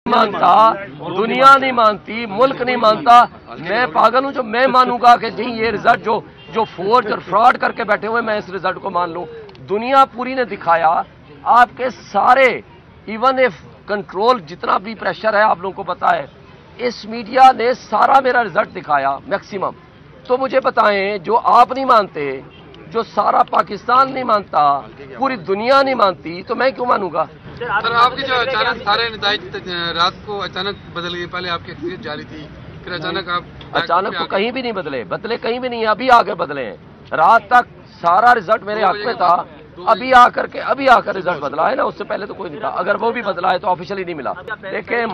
मानता, दुनिया नहीं मानती, मुल्क नहीं मानता। मैं पागल हूं जो मैं मानूंगा कि नहीं ये रिजल्ट जो फोर्ज और फ्रॉड करके बैठे हुए मैं इस रिजल्ट को मान लूं। दुनिया पूरी ने दिखाया, आपके सारे इवन इफ कंट्रोल जितना भी प्रेशर है आप लोगों को पता है, इस मीडिया ने सारा मेरा रिजल्ट दिखाया मैक्सिमम। तो मुझे बताएं, जो आप नहीं मानते, जो सारा पाकिस्तान नहीं मानता, पूरी दुनिया नहीं मानती, तो मैं क्यों मानूंगा? सर आपके जो अचानक सारे नताइज रात को अचानक बदल गए, पहले आपकी अक्सरियत जारी थी, फिर अचानक तो कहीं भी नहीं बदले कहीं भी नहीं, अभी आकर बदले हैं। रात तक सारा रिजल्ट मेरे हक में था, अभी आकर रिजल्ट बदला है ना, उससे पहले तो कोई नहीं था। अगर वो भी बदला है तो ऑफिशियली नहीं मिला। देखिए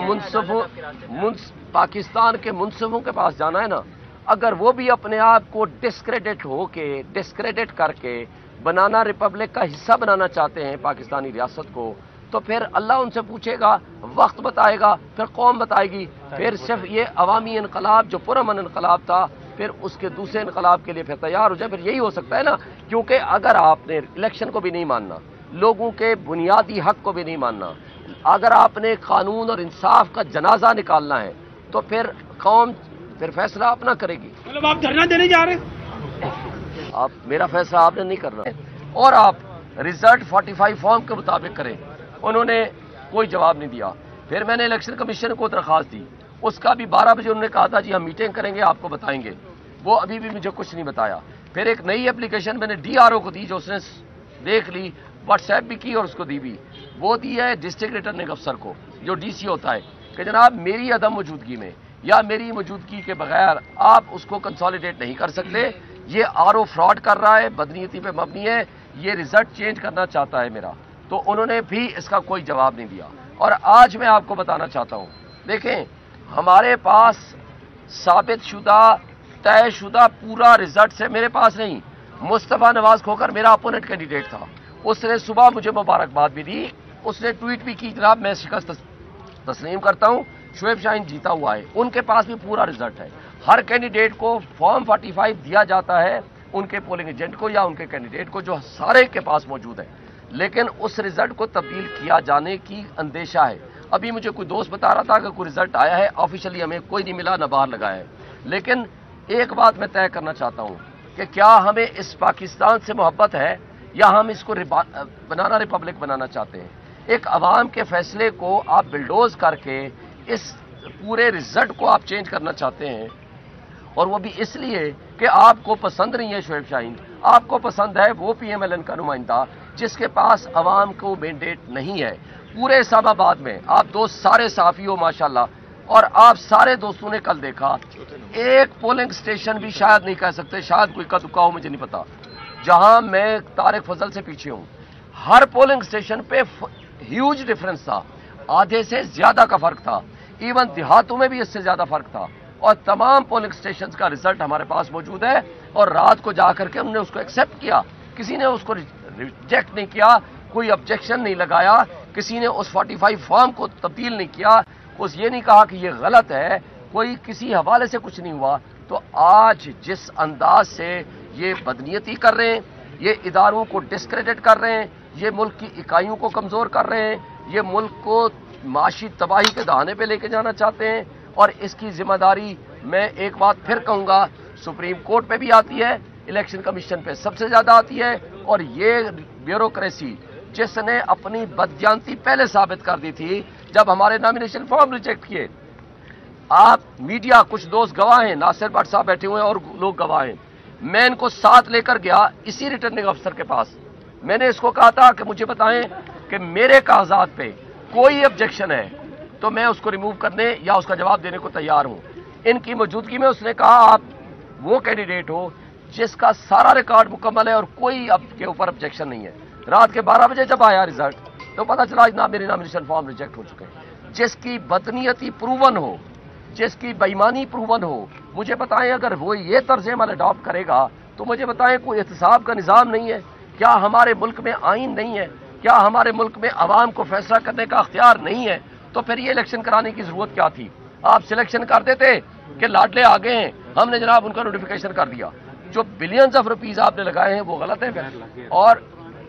पाकिस्तान के मुंसफों के पास जाना है ना, अगर वो भी अपने आप को डिस्क्रेडिट करके बनाना रिपब्लिक का हिस्सा बनाना चाहते हैं पाकिस्तानी रियासत को, तो फिर अल्लाह उनसे पूछेगा, वक्त बताएगा, फिर कौम बताएगी, फिर सिर्फ ये अवामी इनकलाब जो पुरअमन इनकलाब था, फिर उसके दूसरे इनकलाब के लिए फिर तैयार हो जाए। फिर यही हो सकता है ना, क्योंकि अगर आपने इलेक्शन को भी नहीं मानना, लोगों के बुनियादी हक को भी नहीं मानना, अगर आपने कानून और इंसाफ का जनाजा निकालना है, तो फिर कौम फिर फैसला अपना करेगी। मतलब आप धरना देने जा रहे हैं? आप मेरा फैसला आपने नहीं करना है, और आप रिजल्ट 45 फॉर्म के मुताबिक करें। उन्होंने कोई जवाब नहीं दिया। फिर मैंने इलेक्शन कमीशन को दरख्वास्त दी, उसका भी 12 बजे उन्होंने कहा था जी हम मीटिंग करेंगे, आपको बताएंगे। वो अभी भी मुझे कुछ नहीं बताया। फिर एक नई एप्लीकेशन मैंने DRO को दी, जो उसने देख ली, व्हाट्सएप भी की और उसको दी भी। वो दी है डिस्ट्रिक्ट रिटर्निंग अफसर को, जो DC होता है, कि जनाब मेरी अदम मौजूदगी में या मेरी मौजूदगी के बगैर आप उसको कंसोलिडेट नहीं कर सकते। ये RO फ्रॉड कर रहा है, बदनीयती पे मबनी है, ये रिजल्ट चेंज करना चाहता है मेरा। तो उन्होंने भी इसका कोई जवाब नहीं दिया। और आज मैं आपको बताना चाहता हूं, देखें हमारे पास साबित शुदा तयशुदा पूरा रिजल्ट से मेरे पास नहीं। मुस्तफा नवाज खोखर मेरा अपोनेंट कैंडिडेट था, उसने सुबह मुझे मुबारकबाद भी दी, उसने ट्वीट भी की जनाब मैं शिकस्त तस्लीम करता हूं, शोएब शाहीन जीता हुआ है। उनके पास भी पूरा रिजल्ट है। हर कैंडिडेट को फॉर्म 45 दिया जाता है, उनके पोलिंग एजेंट को या उनके कैंडिडेट को, जो सारे के पास मौजूद है, लेकिन उस रिजल्ट को तब्दील किया जाने की अंदेशा है। अभी मुझे कोई दोस्त बता रहा था कि कोई रिजल्ट आया है, ऑफिशियली हमें कोई नहीं मिला, न बाहर लगाया है। लेकिन एक बात मैं तय करना चाहता हूं कि क्या हमें इस पाकिस्तान से मोहब्बत है या हम इसको बनाना रिपब्लिक बनाना चाहते हैं। एक अवाम के फैसले को आप बिल्डोज करके इस पूरे रिजल्ट को आप चेंज करना चाहते हैं, और वो भी इसलिए कि आपको पसंद नहीं है शोएब शाहीन, आपको पसंद है वो PMLN का नुमाइंदा जिसके पास अवाम को मैंडेट नहीं है। पूरे इस्लामाबाद में आप दोस्त सारे साफी हो माशाल्लाह, और आप सारे दोस्तों ने कल देखा, एक पोलिंग स्टेशन भी शायद नहीं कह सकते, शायद कोई का दुका हो मुझे नहीं पता, जहां मैं तारिक फजल से पीछे हूं, हर पोलिंग स्टेशन पे ह्यूज डिफरेंस था, आधे से ज्यादा का फर्क था। इवन देहातों में भी इससे ज्यादा फर्क था। और तमाम पोलिंग स्टेशन का रिजल्ट हमारे पास मौजूद है, और रात को जाकर के उन्होंने उसको एक्सेप्ट किया, किसी ने उसको रिजेक्ट नहीं किया, कोई ऑब्जेक्शन नहीं लगाया, किसी ने उस 45 फॉर्म को तब्दील नहीं किया, उस ये नहीं कहा कि ये गलत है, कोई किसी हवाले से कुछ नहीं हुआ। तो आज जिस अंदाज से ये बदनीयती कर रहे हैं, ये इदारों को डिस्क्रेडिट कर रहे हैं, ये मुल्क की इकाइयों को कमजोर कर रहे हैं, ये मुल्क को माशी तबाही के दहाने पे लेके जाना चाहते हैं, और इसकी जिम्मेदारी मैं एक बात फिर कहूंगा, सुप्रीम कोर्ट पे भी आती है, इलेक्शन कमीशन पे सबसे ज्यादा आती है। और ये ब्यूरोक्रेसी जिसने अपनी बदजानती पहले साबित कर दी थी जब हमारे नॉमिनेशन फॉर्म रिजेक्ट किए। आप मीडिया, कुछ दोस्त गवाह हैं, नासिर भट्ट साहब बैठे हुए हैं और लोग गवाह हैं। मैं इनको साथ लेकर गया इसी रिटर्निंग अफसर के पास, मैंने इसको कहा था कि मुझे बताएं कि मेरे कागजात पे कोई ऑब्जेक्शन है तो मैं उसको रिमूव करने या उसका जवाब देने को तैयार हूं। इनकी मौजूदगी में उसने कहा आप वो कैंडिडेट हो जिसका सारा रिकॉर्ड मुकम्मल है और कोई आपके ऊपर ऑब्जेक्शन नहीं है। रात के 12 बजे जब आया रिजल्ट तो पता चला ना मेरे नॉमिनेशन फॉर्म रिजेक्ट हो चुके हैं। जिसकी बदनीयती प्रूवन हो, जिसकी बेईमानी प्रूवन हो, मुझे बताएं अगर वो ये तर्ज अमल अडॉप्ट करेगा तो मुझे बताएं कोई एहतसाब का निज़ाम नहीं है क्या? हमारे मुल्क में आइन नहीं है क्या? हमारे मुल्क में अवाम को फैसला करने का अख्तियार नहीं है? तो फिर ये इलेक्शन कराने की जरूरत क्या थी? आप सिलेक्शन कर देते कि लाडले आ गए हैं, हमने जनाब उनका नोटिफिकेशन कर दिया। जो बिलियंस ऑफ रुपीज आपने लगाए हैं वो गलत है फिर।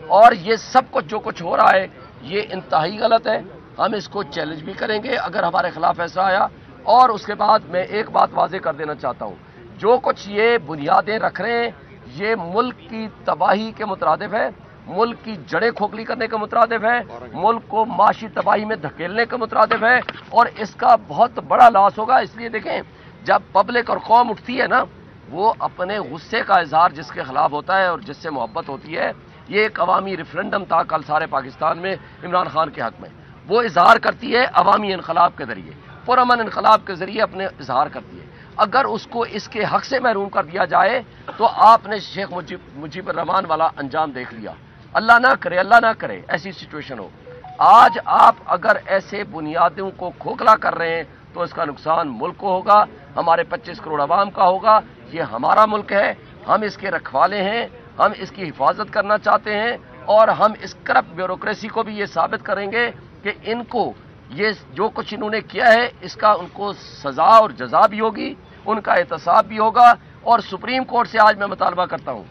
और ये सब कुछ जो कुछ हो रहा है ये इंतहाई गलत है। हम इसको चैलेंज भी करेंगे अगर हमारे खिलाफ ऐसा आया। और उसके बाद मैं एक बात वाजे कर देना चाहता हूं, जो कुछ ये बुनियादें रख रहे हैं ये मुल्क की तबाही के मुतरादिफ है, मुल्क की जड़ें खोखली करने के मुतरादिफ है, मुल्क को माशी तबाही में धकेलने के मुतरादिफ है और इसका बहुत बड़ा लॉस होगा। इसलिए देखें, जब पब्लिक और कौम उठती है ना, वो अपने गुस्से का इजहार जिसके खिलाफ होता है और जिससे मोहब्बत होती है, ये एक अवामी रेफरेंडम था कल सारे पाकिस्तान में इमरान खान के हक में, वो इजहार करती है अवामी इनकलाब के जरिए, पुरअमन इनकलाब के जरिए अपने इजहार करती है। अगर उसको इसके हक से महरूम कर दिया जाए तो आपने शेख मुजीबुर रहमान वाला अंजाम देख लिया। अल्लाह ना करे ऐसी सिचुएशन हो। आज आप अगर ऐसे बुनियादों को खोखला कर रहे हैं तो इसका नुकसान मुल्क को होगा, हमारे 25 करोड़ आवाम का होगा। ये हमारा मुल्क है, हम इसके रखवाले हैं, हम इसकी हिफाजत करना चाहते हैं और हम इस करप्ट ब्यूरोक्रेसी को भी ये साबित करेंगे कि इनको ये जो कुछ इन्होंने किया है इसका उनको सजा और जजा भी होगी, उनका एहतसाब भी होगा। और सुप्रीम कोर्ट से आज मैं मुतालबा करता हूं,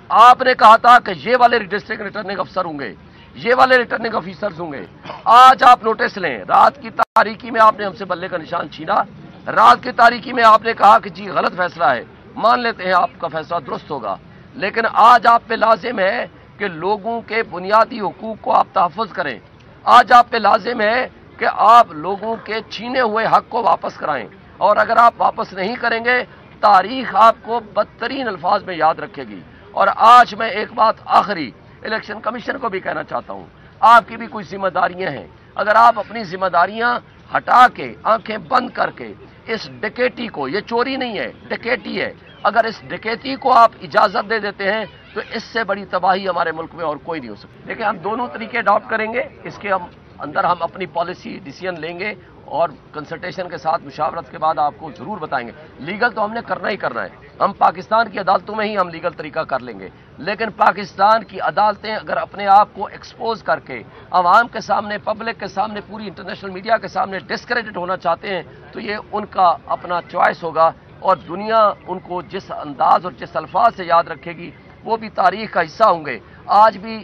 आपने कहा था कि ये वाले डिस्ट्रिक्ट रिटर्निंग अफसर होंगे, ये वाले रिटर्निंग ऑफिसर्स होंगे, आज आप नोटिस लें। रात की तारीकी में आपने हमसे बल्ले का निशान छीना, रात की तारीकी में आपने कहा कि जी गलत फैसला है, मान लेते हैं आपका फैसला दुरुस्त होगा, लेकिन आज आप पे लाजिम है कि लोगों के बुनियादी हुकूक को आप तहफ़्फ़ुज़ करें। आज आप पे लाजिम है कि आप लोगों के छीने हुए हक को वापस कराएं, और अगर आप वापस नहीं करेंगे तारीख आपको बदतरीन अल्फाज में याद रखेगी। और आज मैं एक बात आखिरी इलेक्शन कमीशन को भी कहना चाहता हूं, आपकी भी कुछ जिम्मेदारियां हैं। अगर आप अपनी जिम्मेदारियां हटा के आंखें बंद करके इस डकैती को, ये चोरी नहीं है डकैती है, अगर इस डकैती को आप इजाजत दे देते हैं तो इससे बड़ी तबाही हमारे मुल्क में और कोई नहीं हो सकती। देखिए, हम दोनों तरीके अडॉप्ट करेंगे, इसके अंदर हम अपनी पॉलिसी डिसीजन लेंगे और कंसल्टेशन के साथ मुशावरत के बाद आपको जरूर बताएंगे। लीगल तो हमने करना ही करना है, हम पाकिस्तान की अदालतों में ही हम लीगल तरीका कर लेंगे, लेकिन पाकिस्तान की अदालतें अगर अपने आप को एक्सपोज करके आवाम के सामने, पब्लिक के सामने, पूरी इंटरनेशनल मीडिया के सामने डिस्क्रेडिट होना चाहते हैं तो ये उनका अपना चॉइस होगा और दुनिया उनको जिस अंदाज और जिस अल्फाज से याद रखेगी वो भी तारीख का हिस्सा होंगे। आज भी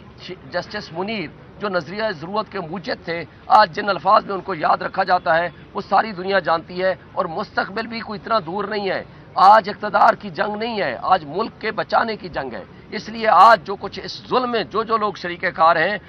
जस्टिस मुनीर जो नजरिया ज़रूरत के मूजिब थे, आज जिन अल्फाज में उनको याद रखा जाता है वो सारी दुनिया जानती है और मुस्तकबिल भी कोई इतना दूर नहीं है। आज इक़्तिदार की जंग नहीं है, आज मुल्क के बचाने की जंग है। इसलिए आज जो कुछ इस जुल्म में जो लोग शरीके-कार हैं,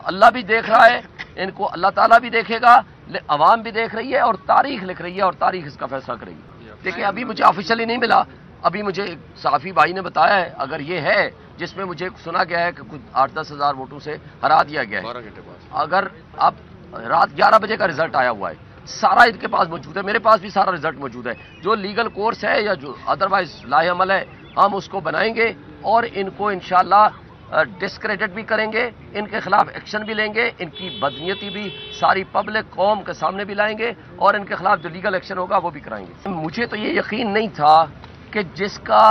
अल्लाह भी देख रहा है, इनको अल्लाह ताला भी देखेगा, अवाम भी देख रही है और तारीख लिख रही है और तारीख इसका फैसला करेगी। देखिए, अभी मुझे ऑफिशियली नहीं मिला, अभी मुझे सहाफ़ी भाई ने बताया है, अगर ये है जिसमें मुझे सुना गया है कि कुछ 8-10 हज़ार वोटों से हरा दिया गया है। 12 घंटे बाद अगर अब रात 11 बजे का रिजल्ट आया हुआ है, सारा इनके पास मौजूद है, मेरे पास भी सारा रिजल्ट मौजूद है। जो लीगल कोर्स है या जो अदरवाइज लाहे अमल है हम उसको बनाएंगे और इनको इंशाअल्लाह डिस्क्रेडिट भी करेंगे, इनके खिलाफ एक्शन भी लेंगे, इनकी बदनीयती भी सारी पब्लिक कौम के सामने भी लाएंगे और इनके खिलाफ जो लीगल एक्शन होगा वो भी कराएंगे। मुझे तो ये यकीन नहीं था कि जिसका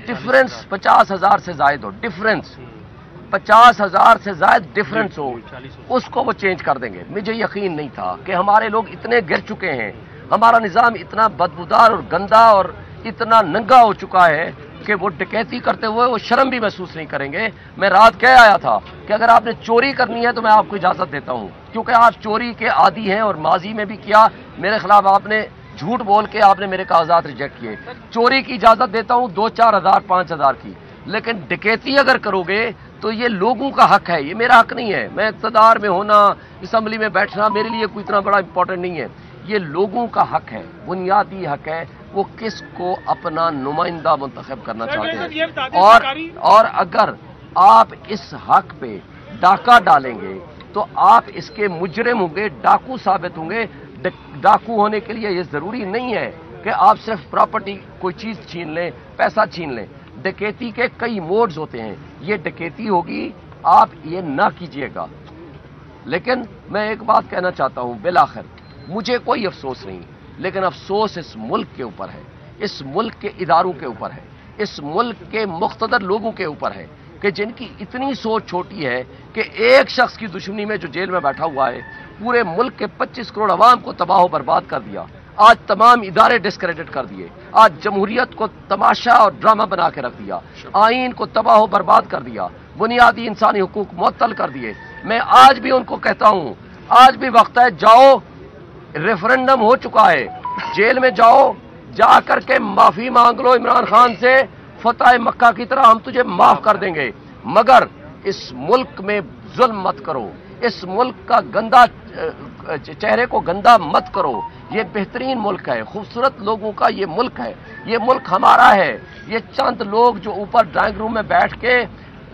डिफरेंस 50,000 से जायद हो, डिफरेंस 50,000 से जायद डिफरेंस हो, उसको वो चेंज कर देंगे। मुझे यकीन नहीं था कि हमारे लोग इतने गिर चुके हैं, हमारा निज़ाम इतना बदबूदार और गंदा और इतना नंगा हो चुका है कि वो डकैती करते हुए वो शर्म भी महसूस नहीं करेंगे। मैं रात कह आया था कि अगर आपने चोरी करनी है तो मैं आपको इजाज़त देता हूँ, क्योंकि आप चोरी के आदी हैं और माजी में भी किया, मेरे खिलाफ आपने झूठ बोल के आपने मेरे कागजात रिजेक्ट किए। चोरी की इजाज़त देता हूँ 2-4 हज़ार 5 हज़ार की, लेकिन डकैती अगर करोगे तो ये लोगों का हक है, ये मेरा हक नहीं है। मैं इक़्तिदार में होना, असम्बली में बैठना मेरे लिए कोई इतना बड़ा इंपॉर्टेंट नहीं है, ये लोगों का हक है, बुनियादी हक है, वो किसको अपना नुमाइंदा मुंतखब करना चाहते हैं। और अगर आप इस हक पे डाका डालेंगे तो आप इसके मुजरिम होंगे, डाकू साबित होंगे। डाकू होने के लिए ये जरूरी नहीं है कि आप सिर्फ प्रॉपर्टी कोई चीज छीन लें, पैसा छीन लें। डकैती के कई मोड्स होते हैं, ये डकैती होगी, आप ये ना कीजिएगा। लेकिन मैं एक बात कहना चाहता हूं, बिलाखिर मुझे कोई अफसोस नहीं, लेकिन अफसोस इस मुल्क के ऊपर है, इस मुल्क के इदारों के ऊपर है, इस मुल्क के मुख्तदर लोगों के ऊपर है कि जिनकी इतनी सोच छोटी है कि एक शख्स की दुश्मनी में जो जेल में बैठा हुआ है पूरे मुल्क के 25 करोड़ अवाम को तबाह बर्बाद कर दिया। आज तमाम इदारे डिस्क्रेडिट कर दिए, आज जमहूरियत को तमाशा और ड्रामा बना के रख दिया, आईन को तबाह बर्बाद कर दिया, बुनियादी इंसानी हुकूक मुअत्तल कर दिए। मैं आज भी उनको कहता हूं, आज भी वक्त है, जाओ, रेफरेंडम हो चुका है, जेल में जाओ, जा करके माफी मांग लो इमरान खान से, फतह मक्का की तरह हम तुझे माफ कर देंगे, मगर इस मुल्क में जुल्म मत करो, इस मुल्क का गंदा चेहरे को गंदा मत करो। ये बेहतरीन मुल्क है, खूबसूरत लोगों का ये मुल्क है, ये मुल्क हमारा है। ये चंद लोग जो ऊपर ड्राइंग रूम में बैठ के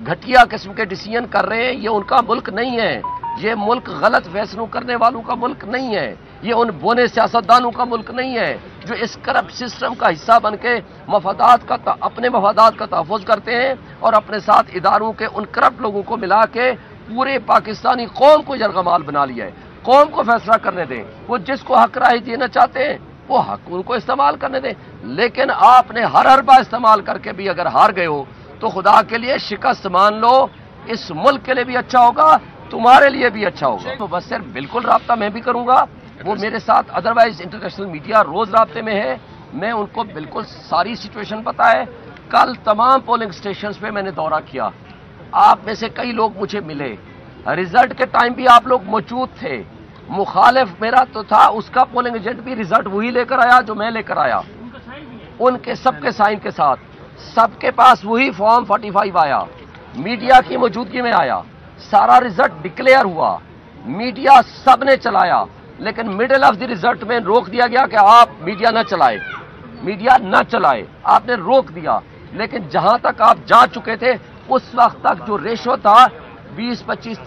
घटिया किस्म के डिसीजन कर रहे हैं, ये उनका मुल्क नहीं है। ये मुल्क गलत फैसलों करने वालों का मुल्क नहीं है, ये उन बोने सियासतदानों का मुल्क नहीं है जो इस करप्ट सिस्टम का हिस्सा बन के अपने मफादात का तहफ़्फ़ुज़ करते हैं और अपने साथ इदारों के उन करप्ट लोगों को मिला के पूरे पाकिस्तानी कौम को जरगमाल बना लिया है। कौम को फैसला करने दें, वो जिसको हक राय देना चाहते हैं वो हक उनको इस्तेमाल करने दें, लेकिन आपने हर हरबा इस्तेमाल करके भी अगर हार गए हो तो खुदा के लिए शिकस्त मान लो, इस मुल्क के लिए भी अच्छा होगा, तुम्हारे लिए भी अच्छा होगा। तो बस सर बिल्कुल राब्ता मैं भी करूंगा, वो मेरे साथ, अदरवाइज इंटरनेशनल मीडिया रोज राब्ते में है, मैं उनको बिल्कुल सारी सिचुएशन पता है। कल तमाम पोलिंग स्टेशन पे मैंने दौरा किया, आप में से कई लोग मुझे मिले, रिजल्ट के टाइम भी आप लोग मौजूद थे, मुखालिफ मेरा तो था, उसका पोलिंग एजेंट भी रिजल्ट वही लेकर आया जो मैं लेकर आया, उनके सबके साइन के साथ, सबके पास वही फॉर्म 45 आया, मीडिया की मौजूदगी में आया, सारा रिजल्ट डिक्लेयर हुआ, मीडिया सब ने चलाया, लेकिन मिडिल ऑफ द रिजल्ट में रोक दिया गया कि आप मीडिया न चलाए, मीडिया न चलाए, आपने रोक दिया। लेकिन जहां तक आप जा चुके थे उस वक्त तक जो रेशो था 20, 25,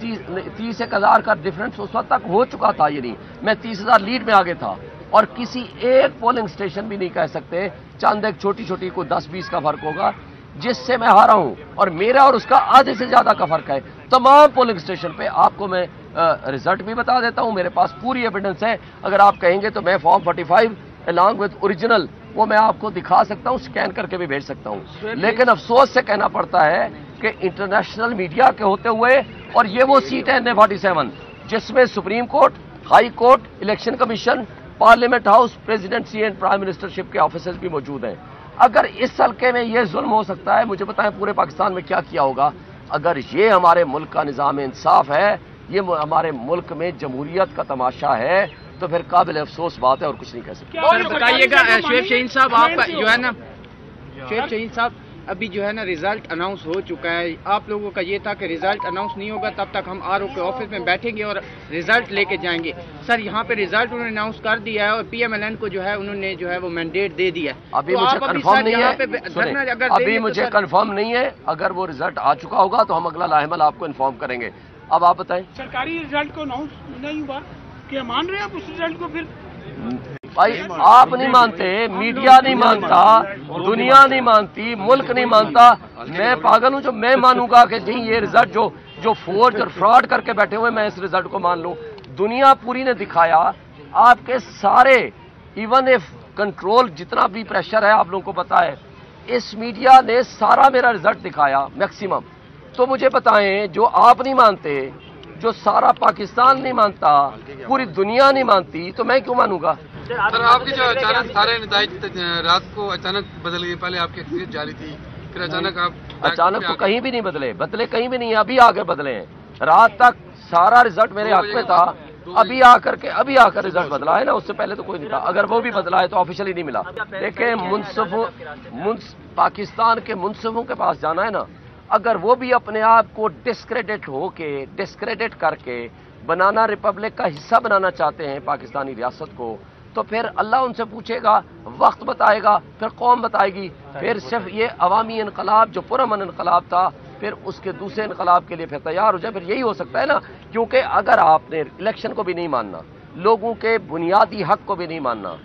30 एक हजार का डिफरेंस उस वक्त तक हो चुका था, यानी मैं 30,000 लीड में आगे था और किसी एक पोलिंग स्टेशन भी नहीं कह सकते चंद एक छोटी छोटी को 10-20 का फर्क होगा जिससे मैं हारा हूं, और मेरा और उसका आधे से ज्यादा का फर्क है। तमाम पोलिंग स्टेशन पे आपको मैं रिजल्ट भी बता देता हूं, मेरे पास पूरी एविडेंस है, अगर आप कहेंगे तो मैं फॉर्म 45 अलॉन्ग विद ओरिजिनल वो मैं आपको दिखा सकता हूं, स्कैन करके भी भेज सकता हूं। लेकिन अफसोस से कहना पड़ता है कि इंटरनेशनल मीडिया के होते हुए, और ये वो सीट है NA 47 जिसमें supreme court, high court, election commission, parliament house, presidency and prime ministership के ऑफिसर्स भी मौजूद हैं। अगर इस हल्के में ये जुल्म हो सकता है, मुझे बताएं पूरे पाकिस्तान में क्या किया होगा। अगर ये हमारे मुल्क का निज़ाम इंसाफ है, ये हमारे मुल्क में जमहूरियत का तमाशा है, तो फिर काबिल अफसोस बात है और कुछ नहीं कह सकते। सर बताइएगा शुएब शहीन साहब, आपका जो है ना, शुएब शहीन साहब अभी जो है ना रिजल्ट अनाउंस हो चुका है, आप लोगों का ये था कि रिजल्ट अनाउंस नहीं होगा तब तक हम RO के ऑफिस में बैठेंगे और रिजल्ट लेके जाएंगे। सर यहाँ पे रिजल्ट उन्होंने अनाउंस कर दिया है और PMLN को जो है उन्होंने जो है वो मैंडेट दे दिया है। अभी मुझे कंफर्म नहीं है, अभी मुझे कंफर्म नहीं है, अगर वो रिजल्ट आ चुका होगा तो हम अगला लाहेमल आपको इन्फॉर्म करेंगे। अब आप बताएं। सरकारी रिजल्ट को अनाउंस नहीं हुआ, क्या मान रहे हैं आप उस रिजल्ट को? फिर भाई आप नहीं मानते, मीडिया नहीं मानता, दुनिया नहीं मानती, मुल्क नहीं मानता, मैं पागल हूं जो मैं मानूंगा कि जी ये रिजल्ट जो फोर्ज और फ्रॉड करके बैठे हुए मैं इस रिजल्ट को मान लूं। दुनिया पूरी ने दिखाया, आपके सारे इवन इफ कंट्रोल जितना भी प्रेशर है आप लोगों को पता है, इस मीडिया ने सारा मेरा रिजल्ट दिखाया मैक्सिमम। तो मुझे बताएं, जो आप नहीं मानते, जो सारा पाकिस्तान नहीं मानता, पूरी दुनिया नहीं मानती, तो मैं क्यों मानूंगा? सर आपकी जो अचानक सारे नताइज रात को अचानक बदल गए, पहले आपकी एक्सपीरियंस जारी थी, फिर अचानक तो कहीं भी नहीं बदले कहीं भी नहीं, अभी आकर बदले हैं। रात तक सारा रिजल्ट मेरे हक में था, अभी आकर रिजल्ट बदला है ना, उससे पहले तो कोई नहीं था। अगर वो भी बदला है तो ऑफिशियली नहीं मिला। देखिए पाकिस्तान के मुंसफों के पास जाना है ना, अगर वो भी अपने आप को डिस्क्रेडिट करके बनाना रिपब्लिक का हिस्सा बनाना चाहते हैं पाकिस्तानी रियासत को, तो फिर अल्लाह उनसे पूछेगा, वक्त बताएगा, फिर कौम बताएगी, फिर सिर्फ ये अवामी इनकलाब जो पुरअमन इनकलाब था, फिर उसके दूसरे इनकलाब के लिए फिर तैयार हो जाए। फिर यही हो सकता है ना, क्योंकि अगर आपने इलेक्शन को भी नहीं मानना, लोगों के बुनियादी हक को भी नहीं मानना,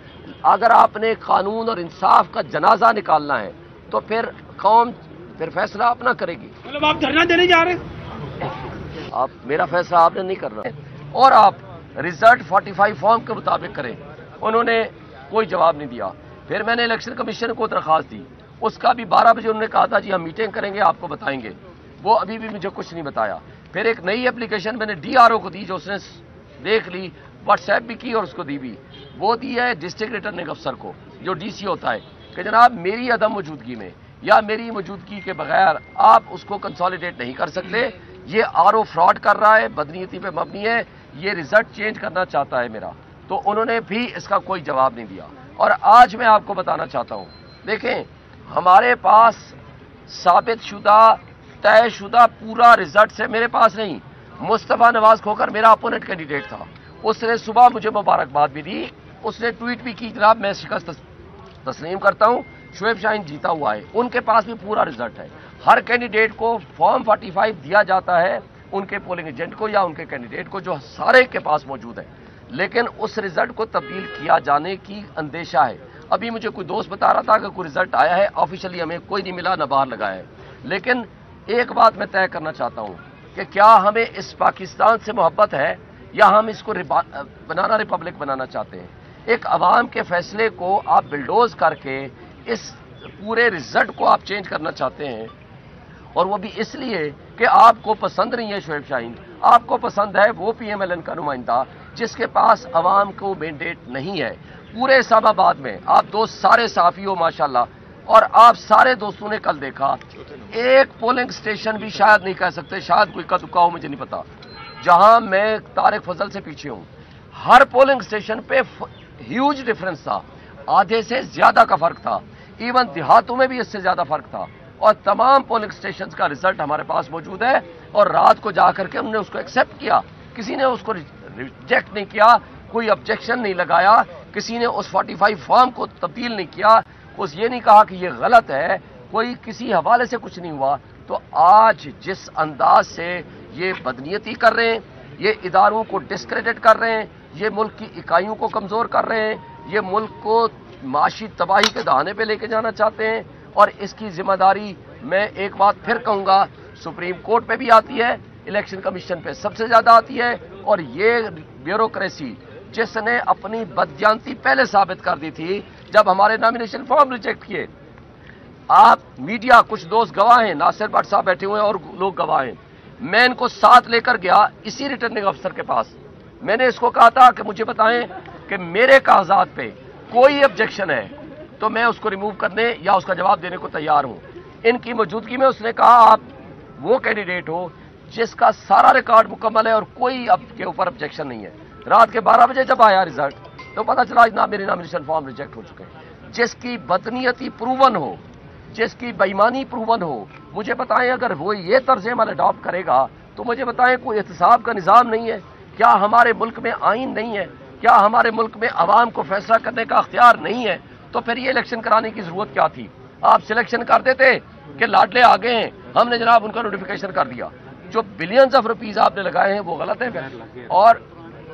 अगर आपने कानून और इंसाफ का जनाजा निकालना है, तो फिर कौम फिर फैसला अपना करेगी। मतलब आप धरना देने जा रहे हैं? आप मेरा फैसला आपने नहीं करना, और आप रिजल्ट 45 फॉर्म के मुताबिक करें। उन्होंने कोई जवाब नहीं दिया। फिर मैंने इलेक्शन कमीशन को दरख्वास्त दी, उसका भी 12 बजे उन्होंने कहा था जी हम मीटिंग करेंगे, आपको बताएंगे। वो अभी भी मुझे कुछ नहीं बताया। फिर एक नई एप्लीकेशन मैंने DRO को दी, जो उसने देख ली, व्हाट्सएप भी की और उसको दी भी। वो दी है डिस्ट्रिक्ट रिटर्निंग अफसर को, जो DC होता है, कि जनाब मेरी अदम मौजूदगी में या मेरी मौजूदगी के बगैर आप उसको कंसोलिडेट नहीं कर सकते, ये आरओ फ्रॉड कर रहा है, बदनीयती पे मबनी है, ये रिजल्ट चेंज करना चाहता है मेरा। तो उन्होंने भी इसका कोई जवाब नहीं दिया। और आज मैं आपको बताना चाहता हूं, देखें हमारे पास साबित शुदा तय शुदा पूरा रिजल्ट से मेरे पास नहीं। मुस्तफा नवाज खोखर मेरा अपोनेंट कैंडिडेट था, उसने सुबह मुझे मुबारकबाद भी दी, उसने ट्वीट भी की जनाब मैं शिकस्त तस्लीम करता हूं, शुएब शाहीन जीता हुआ है। उनके पास भी पूरा रिजल्ट है। हर कैंडिडेट को फॉर्म 45 दिया जाता है, उनके पोलिंग एजेंट को या उनके कैंडिडेट को, जो सारे के पास मौजूद है, लेकिन उस रिजल्ट को तब्दील किया जाने की अंदेशा है। अभी मुझे कोई दोस्त बता रहा था कि कोई रिजल्ट आया है, ऑफिशियली हमें कोई नहीं मिला, न बाहर लगा है। लेकिन एक बात मैं तय करना चाहता हूं कि क्या हमें इस पाकिस्तान से मोहब्बत है या हम इसको बनाना रिपब्लिक बनाना चाहते हैं। एक अवाम के फैसले को आप बिल्डोज करके इस पूरे रिजल्ट को आप चेंज करना चाहते हैं, और वो भी इसलिए कि आपको पसंद नहीं है शुएब शाहीन, आपको पसंद है वो PMLN का नुमाइंदा जिसके पास अवाम को मैंडेट नहीं है। पूरे इस्लामाबाद में आप दोस्त सारे साफी हो माशाल्लाह, और आप सारे दोस्तों ने कल देखा एक पोलिंग स्टेशन भी शायद नहीं कह सकते, शायद कोई का तुक्का हो मुझे नहीं पता, जहां मैं तारिक फजल से पीछे हूं, हर पोलिंग स्टेशन पे ह्यूज डिफरेंस था, आधे से ज्यादा का फर्क था, इवन देहातों में भी इससे ज्यादा फर्क था। और तमाम पोलिंग स्टेशन का रिजल्ट हमारे पास मौजूद है, और रात को जाकर के हमने उसको एक्सेप्ट किया, किसी ने उसको रिजेक्ट नहीं किया, कोई ऑब्जेक्शन नहीं लगाया, किसी ने उस 45 फॉर्म को तब्दील नहीं किया, उस ये नहीं कहा कि ये गलत है, कोई किसी हवाले से कुछ नहीं हुआ। तो आज जिस अंदाज से ये बदनीयती कर रहे हैं, ये इदारों को डिस्क्रेडिट कर रहे हैं, ये मुल्क की इकाइयों को कमजोर कर रहे हैं, ये मुल्क को माशी तबाही के दहाने पे लेके जाना चाहते हैं, और इसकी जिम्मेदारी मैं एक बात फिर कहूंगा सुप्रीम कोर्ट पे भी आती है, इलेक्शन कमीशन पे सबसे ज्यादा आती है। और ये ब्यूरोक्रेसी जिसने अपनी बदयांती पहले साबित कर दी थी जब हमारे नॉमिनेशन फॉर्म रिजेक्ट किए। आप मीडिया कुछ दोस्त गवाह हैं, नासिर भट्ट साहब बैठे हुए हैं और लोग गवाह हैं, मैं इनको साथ लेकर गया इसी रिटर्निंग अफसर के पास, मैंने इसको कहा था कि मुझे बताएं कि मेरे कागजात पे कोई ऑब्जेक्शन है तो मैं उसको रिमूव करने या उसका जवाब देने को तैयार हूं। इनकी मौजूदगी में उसने कहा आप वो कैंडिडेट हो जिसका सारा रिकॉर्ड मुकम्मल है और कोई आपके ऊपर ऑब्जेक्शन नहीं है। रात के 12 बजे जब आया रिजल्ट तो पता चला ना मेरे नॉमिनेशन फॉर्म रिजेक्ट हो चुके हैं। जिसकी बदनीयती प्रूवन हो, जिसकी बेईमानी प्रूवन हो, मुझे बताएं अगर वो ये तर्ज अमल अडॉप्ट करेगा तो मुझे बताएं कोई एहतसाब का निज़ाम नहीं है क्या? हमारे मुल्क में आइन नहीं है क्या? हमारे मुल्क में आवाम को फैसला करने का अख्तियार नहीं है? तो फिर ये इलेक्शन कराने की जरूरत क्या थी? आप सिलेक्शन कर देते कि लाडले आ गए हैं, हमने जनाब उनका नोटिफिकेशन कर दिया। जो बिलियंस ऑफ रुपीज आपने लगाए हैं वो गलत है फिर।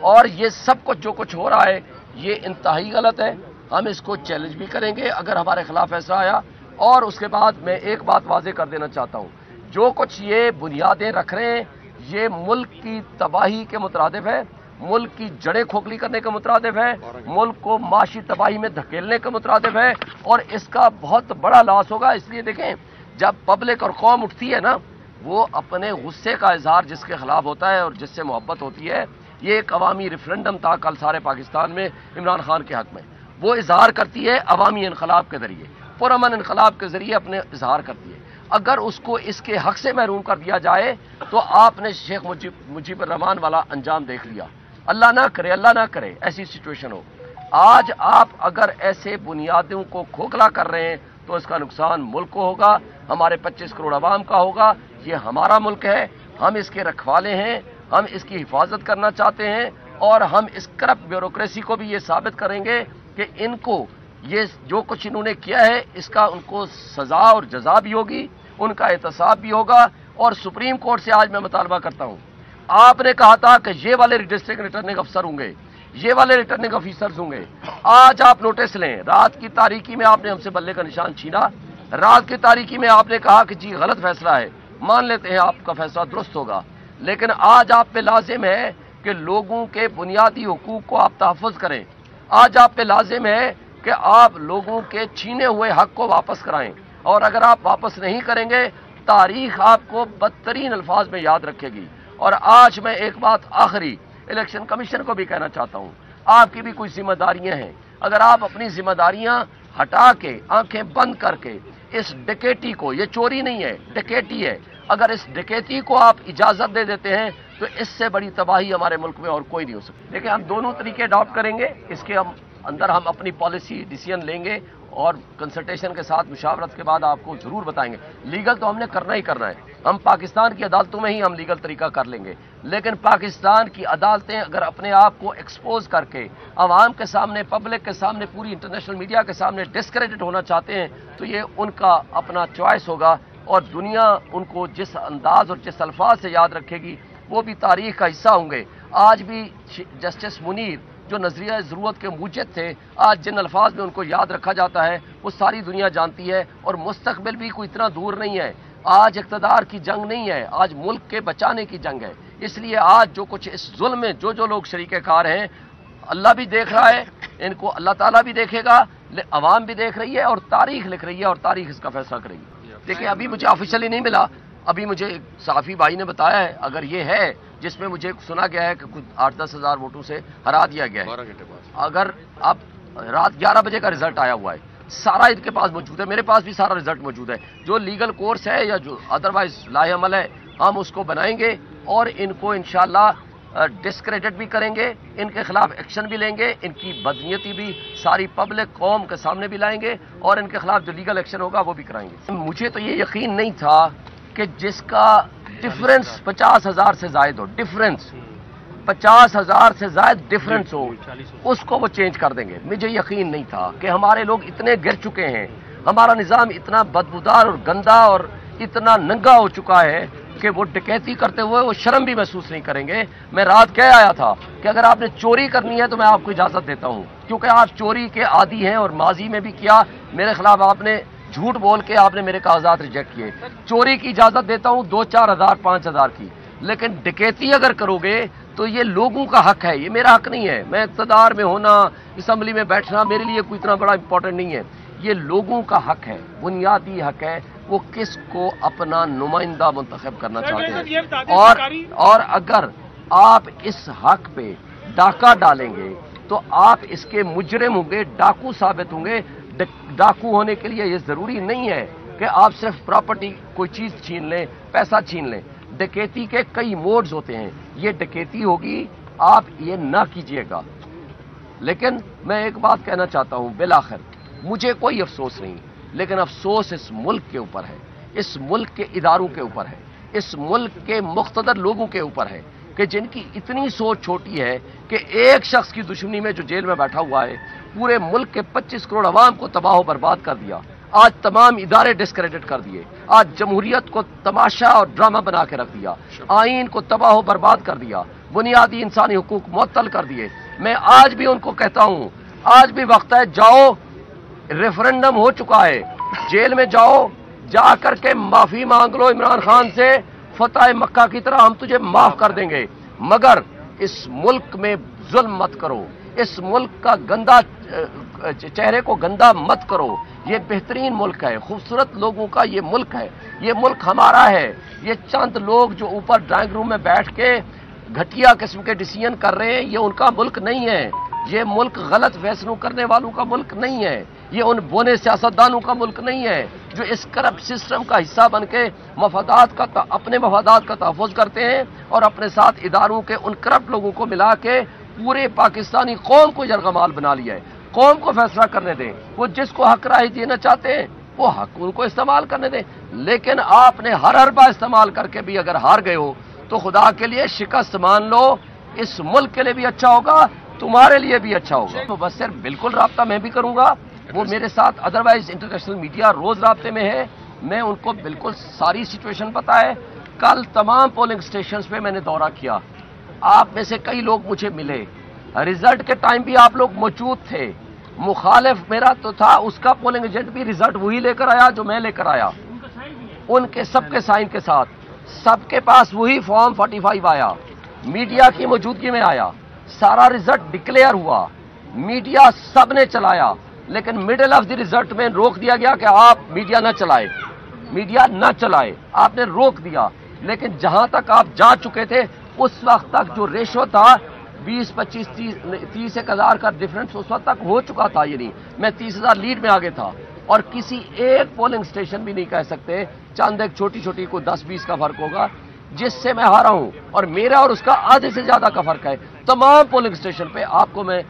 और ये सब कुछ जो कुछ हो रहा है ये इंतहाई गलत है। हम इसको चैलेंज भी करेंगे अगर हमारे खिलाफ फैसला आया। और उसके बाद मैं एक बात वाजे कर देना चाहता हूं, जो कुछ ये बुनियादें रख रहे हैं ये मुल्क की तबाही के मुतरादिफ है, मुल्क की जड़ें खोखली करने के मुतरादिफ है, मुल्क को माशी तबाही में धकेलने के मुतरादिफ है, और इसका बहुत बड़ा लॉस होगा। इसलिए देखें जब पब्लिक और कौम उठती है ना, वो अपने गुस्से का इजहार जिसके खिलाफ होता है और जिससे मोहब्बत होती है, ये एक अवामी रेफरेंडम था कल सारे पाकिस्तान में इमरान खान के हक में, वो इजहार करती है अवामी इनकलाब के जरिए, पुरअमन इनकलाब के जरिए अपने इजहार करती है। अगर उसको इसके हक से महरूम कर दिया जाए तो आपने शेख मुजीबुर रहमान वाला अंजाम देख लिया। अल्लाह ना करे ऐसी सिचुएशन हो। आज आप अगर ऐसे बुनियादों को खोखला कर रहे हैं तो इसका नुकसान मुल्क को होगा, हमारे 25 करोड़ आवाम का होगा। ये हमारा मुल्क है, हम इसके रखवाले हैं, हम इसकी हिफाजत करना चाहते हैं, और हम इस करप्ट ब्यूरोक्रेसी को भी ये साबित करेंगे कि इनको ये जो कुछ इन्होंने किया है इसका उनको सजा और जजा भी होगी, उनका एहतसाब भी होगा। और सुप्रीम कोर्ट से आज मैं मुतालबा करता हूं, आपने कहा था कि ये वाले डिस्ट्रिक्ट रिटर्निंग अफसर होंगे, ये वाले रिटर्निंग ऑफिसर्स होंगे। आज आप नोटिस लें, रात की तारीकी में आपने हमसे बल्ले का निशान छीना, रात की तारीकी में आपने कहा कि जी गलत फैसला है, मान लेते हैं आपका फैसला दुरुस्त होगा, लेकिन आज आप पे लाजिम है कि लोगों के बुनियादी हुकूक को आप तहफ़्फ़ुज़ करें। आज आप पे लाजिम है कि आप लोगों के छीने हुए हक को वापस कराएं, और अगर आप वापस नहीं करेंगे तारीख आपको बदतरीन अल्फाज में याद रखेगी। और आज मैं एक बात आखिरी इलेक्शन कमीशन को भी कहना चाहता हूं, आपकी भी कुछ जिम्मेदारियां हैं। अगर आप अपनी जिम्मेदारियां हटा के आंखें बंद करके इस डकैती को, ये चोरी नहीं है डकैती है, اگر اس ڈکیتی کو آپ اجازت دے دیتے ہیں تو اس سے بڑی تباہی ہمارے ملک میں اور کوئی نہیں ہو سکتی۔ دیکھیں ہم دونوں طریقے اڈاپٹ کریں گے، اس کے اندر ہم اپنی پالیسی ڈیسیژن لیں گے اور کنسلٹیشن کے ساتھ مشاورت کے بعد آپ کو ضرور بتائیں گے۔ لیگل تو ہم نے کرنا ہی کرنا ہے، ہم پاکستان کی عدالتوں میں ہی ہم لیگل طریقہ کر لیں گے، لیکن پاکستان کی عدالتیں اگر اپنے آپ کو ایکسپوز کر کے عوام کے سامنے، پبلک کے سامنے، پوری انٹرنیشنل میڈیا کے سامنے ڈسکریڈٹ ہونا چاہتے ہیں تو یہ ان کا اپنا چوائس ہوگا، اور دنیا ان کو جس انداز اور جس الفاظ سے یاد رکھے گی وہ بھی تاریخ کا حصہ ہوں گے۔ آج بھی جسٹس منیر جو نظریہ ضرورت کے موجد تھے، آج جن الفاظ میں ان کو یاد رکھا جاتا ہے وہ ساری دنیا جانتی ہے، اور مستقبل بھی کوئی اتنا دور نہیں ہے۔ آج اقتدار کی جنگ نہیں ہے، آج ملک کے بچانے کی جنگ ہے۔ اس لیے آج جو کچھ اس ظلم میں جو لوگ شریک کار ہیں، اللہ بھی دیکھ رہا ہے، ان کو اللہ تعالیٰ بھی دیکھے گا، عوام بھی دیکھ رہی ہے، اور تاریخ لکھ رہی ہے، اور تاریخ اس کا فیصلہ کرے گی۔ دیکھیں ابھی مجھے آفیشلی نہیں ملا، ابھی مجھے صحافی بھائی نے بتایا ہے، اگر یہ ہے جس میں مجھے سنا گیا ہے کہ کچھ 8-10 ہزار ووٹوں سے ہرا دیا گیا ہے، اگر اب رات 11 بجے کا رزلٹ آیا ہوا ہے، سارا ان کے پاس موجود ہے، میرے پاس بھی سارا رزلٹ موجود ہے، جو لیگل کورس ہے یا جو ادروائز لاہ عمل ہے ہم اس کو بنائیں گے، اور ان کو انشاءاللہ ڈسکریڈٹ بھی کریں گے، ان کے خلاف ایکشن بھی لیں گے، ان کی بدنیتی بھی ساری پبلک قوم کے سامنے بھی لائیں گے، اور ان کے خلاف جو لیگل ایکشن ہوگا وہ بھی کرائیں گے۔ مجھے تو یہ یقین نہیں تھا کہ جس کا ڈفرنس 50,000 سے زائد ہو، ڈفرنس 50,000 سے زائد ڈفرنس ہو، اس کو وہ چینج کر دیں گے۔ مجھے یقین نہیں تھا کہ ہمارے لوگ اتنے گر چکے ہیں، ہمارا نظام اتنا بدبودار اور گندا اور اتنا ننگا ہو چکا ہے کہ وہ ڈکیتی کرتے ہوئے وہ شرم بھی محسوس نہیں کریں گے۔ میں رات کہہ آیا تھا کہ اگر آپ نے چوری کرنی ہے تو میں آپ کو اجازت دیتا ہوں، کیونکہ آپ چوری کے عادی ہیں اور ماضی میں بھی کیا، میرے خلاف آپ نے جھوٹ بول کے آپ نے میرے کاغذات ریجیکٹ کیے۔ چوری کی اجازت دیتا ہوں 2-4 ہزار 5 ہزار کی، لیکن ڈکیتی اگر کرو گے تو یہ لوگوں کا حق ہے، یہ میرا حق نہیں ہے۔ میں اقتدار میں ہونا، اسمبلی میں بیٹھنا میرے لیے کوئی اتنا بڑا امپورٹنٹ نہیں ہے، یہ لوگوں کا حق ہے، بنیادی حق ہے، وہ کس کو اپنا نمائندہ منتخب کرنا چاہتے ہیں۔ اور اگر آپ اس حق پہ ڈاکہ ڈالیں گے تو آپ اس کے مجرم ہوں گے، ڈاکو ثابت ہوں گے۔ ڈاکو ہونے کے لیے یہ ضروری نہیں ہے کہ آپ صرف پراپرٹی کوئی چیز چھین لیں، پیسہ چھین لیں۔ ڈکیتی کے کئی موڈز ہوتے ہیں، یہ ڈکیتی ہوگی، آپ یہ نہ کیجئے گا۔ لیکن میں ایک بات کہنا چاہتا ہوں، بالآخر مجھے کوئی افسوس نہیں، لیکن افسوس اس ملک کے اوپر ہے، اس ملک کے اداروں کے اوپر ہے، اس ملک کے مقتدر لوگوں کے اوپر ہے کہ جن کی اتنی سوچ چھوٹی ہے کہ ایک شخص کی دشمنی میں جو جیل میں بیٹھا ہوا ہے پورے ملک کے 25 کروڑ عوام کو تباہ و برباد کر دیا، آج تمام ادارے ڈسکریڈٹ کر دیے، آج جمہوریت کو تماشا اور ڈرامہ بنا کے رکھ دیا، آئین کو تباہ و برباد کر دیا، بنیادی انسانی حقوق معطل کر دیے۔ میں آج بھی ان کو کہتا ہوں، آج بھی وقت ہے، جاؤ، ریفرنڈم ہو چکا ہے، جیل میں جاؤ، جا کر کے معافی مانگ لو عمران خان سے، فتح مکہ کی طرح ہم تجھے معاف کر دیں گے، مگر اس ملک میں ظلم مت کرو، اس ملک کا گندا چہرے کو گندا مت کرو۔ یہ بہترین ملک ہے، خوبصورت لوگوں کا یہ ملک ہے، یہ ملک ہمارا ہے۔ یہ چند لوگ جو اوپر ڈرائنگ روم میں بیٹھ کے گھٹیا قسم کے ڈیسیژن کر رہے ہیں، یہ ان کا ملک نہیں ہے، یہ ملک غلط فیصلوں کرنے والوں کا ملک نہیں ہے، یہ ان بونے سیاستدانوں کا ملک نہیں ہے جو اس کرپٹ سسٹم کا حصہ بن کے اپنے مفادات کا تحفظ کرتے ہیں اور اپنے ساتھ اداروں کے ان کرپٹ لوگوں کو ملا کے پورے پاکستانی قوم کو یرغمال بنا لیا ہے۔ قوم کو فیصلہ کرنے دیں، وہ جس کو حق رائے دینا چاہتے ہیں وہ حق ان کو استعمال کرنے دیں، لیکن آپ نے ہر حربہ استعمال کر کے بھی اگر ہار گئے ہو تو خدا کے لیے شکست مان لو، اس ملک کے لیے بھی اچھا ہوگا، تمہارے لیے بھی اچھا ہوگا۔ مبصر بالکل رابطہ میں بھی کروں گا، وہ میرے ساتھ ادروائز انٹرنیشنل میڈیا روز رابطے میں ہے، میں ان کو بالکل ساری سچویشن پتا ہے۔ کل تمام پولنگ سٹیشنز پہ میں نے دورہ کیا، آپ میں سے کئی لوگ مجھے ملے، ریزلٹ کے ٹائم بھی آپ لوگ موجود تھے، مخالف میرا تو تھا، اس کا پولنگ ایجنٹ بھی ریزلٹ وہی لے کر آیا جو میں لے کر آیا، ان کے سب کے سائن کے ساتھ، سب کے پاس وہی فارم 45 آیا، میڈیا کی موجودگی میں آیا، سارا ریزلٹ ڈکلیئر ہوا، میڈیا سب نے چلایا، لیکن مڈل آف دی ریزلٹ میں روک دیا گیا کہ آپ میڈیا نہ چلائے، میڈیا نہ چلائے، آپ نے روک دیا۔ لیکن جہاں تک آپ جا چکے تھے اس وقت تک جو ریشو تھا 20-25-30 ہزار کا ڈیفرنس اس وقت تک ہو چکا تھا، یہ نہیں میں 30,000 لیڈ میں آگے تھا، اور کسی ایک پولنگ اسٹیشن بھی نہیں کہہ سکتے چند ایک چھوٹی چھوٹی کوئی 10-20 کا فرق ہوگا جس سے میں ہارا ہوں، اور میرا اور اس کا آدھے سے زیادہ کا فرق ہے۔ تمام پولنگ اسٹیشن پہ آپ کو میں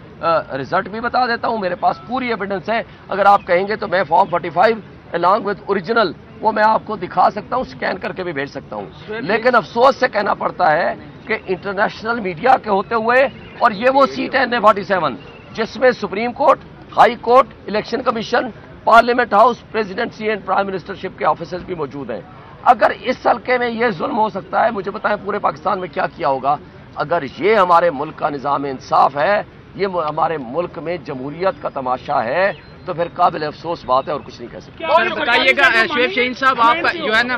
رزلٹ بھی بتا دیتا ہوں، میرے پاس پوری ایویڈنس ہے، اگر آپ کہیں گے تو میں فارم 45 along with اوریجنل وہ میں آپ کو دکھا سکتا ہوں، اسکین کر کے بھی بھیج سکتا ہوں۔ لیکن افسوس سے کہنا پڑتا ہے کہ انٹرنیشنل میڈیا کے ہوتے ہوئے، اور یہ وہ سیٹ ہے NA47 جس میں supreme court, high court, election commission, parliament house, presidency and prime ministership کے آفیسز بھی موجود ہیں۔ اگر اس حلقے میں یہ ظلم ہو سکتا ہے، مجھے بتائیں پورے پاکستان میں کیا کیا ہوگا؟ اگر یہ ہمارے ملک کا نظام انصاف ہے، یہ ہمارے ملک میں جمہوریت کا تماشا ہے، تو پھر قابل افسوس بات ہے اور کچھ نہیں کہہ سکتے۔ سر بتائیے گا شعیب شاہین صاحب، آپ جو ہے نا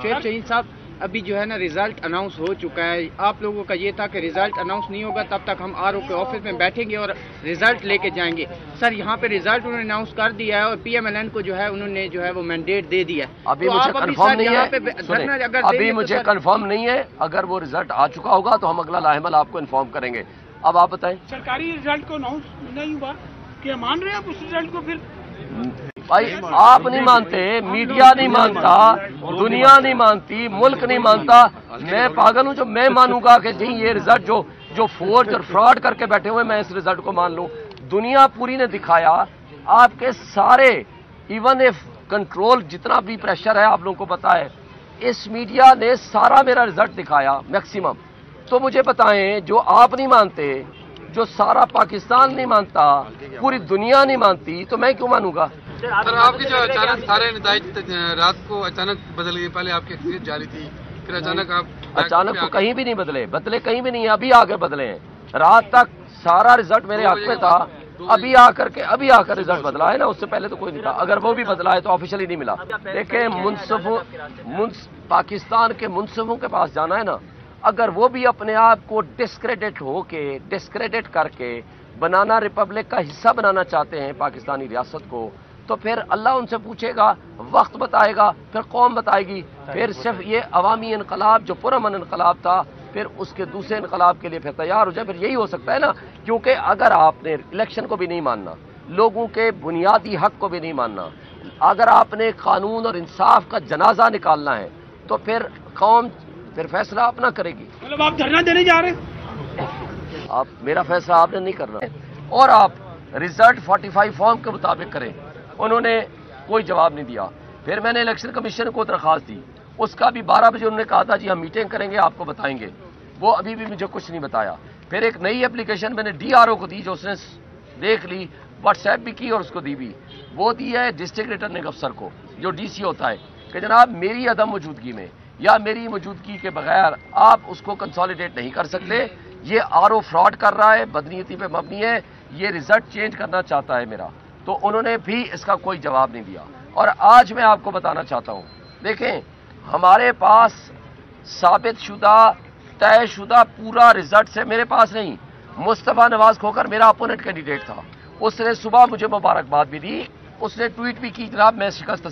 شعیب شاہین صاحب ابھی جو ہے نا ریزلٹ اناؤنس ہو چکا ہے، آپ لوگوں کا یہ تھا کہ ریزلٹ اناؤنس نہیں ہوگا تب تک ہم RO کے آفس میں بیٹھیں گے اور ریزلٹ لے کے جائیں گے۔ سر یہاں پہ ریزلٹ انہوں نے اناؤنس کر دیا ہے اور PMLN کو جو ہے انہوں نے جو ہے وہ مینڈیٹ دے دیا ہے۔ ابھی مجھے کنفرم نہیں ہے، ابھی مجھے کنفرم نہیں ہے، اگر وہ ریزلٹ آ چکا ہوگا تو ہم اگلا لاحمل آپ کو انفارم کریں گے۔ اب آپ بتائیں۔ سرکاری رزلٹ کو اناؤنس نہیں ہوا، کیا مان رہے ہیں آپ اس رزلٹ کو؟ پھر بھائی آپ نہیں مانتے، میڈیا نہیں مانتا، دنیا نہیں مانتی، ملک نہیں مانتا، میں پاگل ہوں جو میں مانوں گا کہ نہیں یہ رزلٹ جو فورج اور فراڈ کر کے بیٹھے ہوئے میں اس رزلٹ کو مان لوں؟ دنیا پوری نے دکھایا، آپ کے سارے ایون ایف کنٹرول جتنا بھی پریشر ہے آپ لوگوں کو پتا ہے، اس میڈیا نے سارا میرا رزلٹ دکھایا میکسیمم۔ تو مجھے بتائیں جو آپ نہیں مانتے، جو سارا پاکستان نہیں مانتا، پوری دنیا نہیں مانتی، تو میں کیوں مانوں گا؟ سر آپ کی جو اچانک سارے نتائج رات کو اچانک بدل گئے، پہلے آپ کی اکثریت جاری تھی، پھر اچانک تو کہیں بھی نہیں بدلے کہیں بھی نہیں، ابھی آ کے بدلے ہیں۔ رات تک سارا رزلٹ میرے حق میں تھا، ابھی آ کر رزلٹ بدلا ہے نا، اس سے پہلے تو کوئی نہیں تھا۔ اگر وہ بھی بدلا ہے تو آفیشلی نہیں ملا۔ دیکھیں پاکستان کے منصفوں کے پاس جانا ہے نا، اگر وہ بھی اپنے آپ کو ڈسکریڈٹ کر کے بنانا ریپبلک کا حصہ بنانا چاہتے ہیں پاکستانی ریاست کو، تو پھر اللہ ان سے پوچھے گا، وقت بتائے گا، پھر قوم بتائے گی، پھر صرف یہ عوامی انقلاب جو پرامن انقلاب تھا، پھر اس کے دوسرے انقلاب کے لیے پھر تیار ہو جائے۔ پھر یہی ہو سکتا ہے نا، کیونکہ اگر آپ نے الیکشن کو بھی نہیں ماننا، لوگوں کے بنیادی حق کو بھی نہیں ماننا، اگر آپ نے قانون اور انصاف کا جنازہ نکالنا ہے، تو پھر قوم پھر فیصلہ اپنا کرے گی۔ مطلب آپ دھرنا دینے جا رہے ہیں؟ آپ میرا فیصلہ آپ نے نہیں کرنا، اور آپ رزلٹ 45 فارم کے مطابق کریں۔ انہوں نے کوئی جواب نہیں دیا۔ پھر میں نے الیکشن کمیشن کو درخواست دی، اس کا بھی 12 بجے انہوں نے کہا تھا جی ہم میٹنگ کریں گے، آپ کو بتائیں گے، وہ ابھی بھی مجھے کچھ نہیں بتایا۔ پھر ایک نئی اپلیکیشن میں نے DRO کو دی، جو اس نے دیکھ لی، واٹس ایپ بھی کی اور اس کو دی بھی، وہ دی ہے ڈسٹرکٹ ریٹرننگ افسر کو جو DC ہوتا ہے، کہ جناب میری عدم موجودگی میں یا میری موجودگی کے بغیر آپ اس کو کنسالیڈیٹ نہیں کر سکتے، یہ RO فراڈ کر رہا ہے، بدنیتی پہ مبنی ہے، یہ رزلٹ چینج کرنا چاہتا ہے میرا۔ تو انہوں نے بھی اس کا کوئی جواب نہیں دیا۔ اور آج میں آپ کو بتانا چاہتا ہوں، دیکھیں ہمارے پاس ثابت شدہ طے شدہ پورا رزلٹ سے میرے پاس نہیں، مصطفیٰ نواز کھوکر میرا اپوننٹ کینڈیڈیٹ تھا، اس نے صبح مجھے مبارکباد بھی دی، اس نے ٹویٹ بھی کی جناب میں شکست